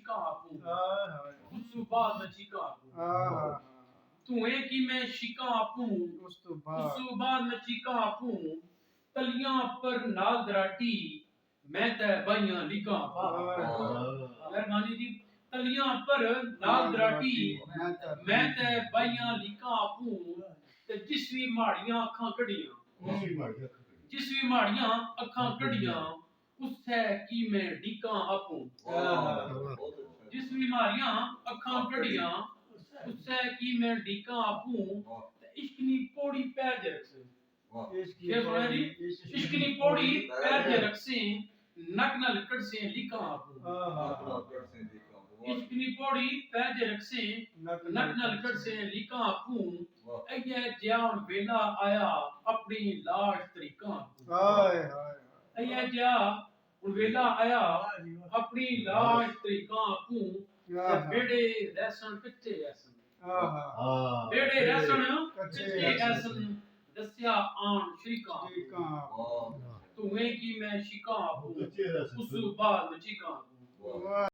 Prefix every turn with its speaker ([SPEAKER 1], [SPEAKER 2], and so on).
[SPEAKER 1] Chica आपू उस तो बाद मैं चीका आपू धुएं की मैं शिका आपू उस तो बाद मैं चीका आपू तलियां पर नाल दराटी मैं ते बाइयां लिखा मेहरबानी जी तलियां पर नाल दराटी मैं ते बाइयां लिखा आपू ते जिसवी माड़ियां अखां कड़ियां जिसवी माड़ियां अखां कड़ियां उससे की मैं डिका आपू जिसवी माड़ियां अखां कड़ियां उससे की मैं डिका आपू ते इश्कनी पौड़ी पैर जे रखसे ये सुना जी इश्कनी पौड़ी पैर जे रखसे नक न लकड़ से लिखा आपू इश्कनी पौड़ी पैर जे रखसे नक न लकड़ से लिखा आपू अये जान वेला आया अपनी लाश तरीका अये जा वेला आया अपनी लाश तरीका आपू बेड़े रहसन कच्चे रहसन बेड़े रहसन कच्चे रहसन दस्या आन श्रीका तुम्हें की मैं शिका आपू उस बाद में चीका आपू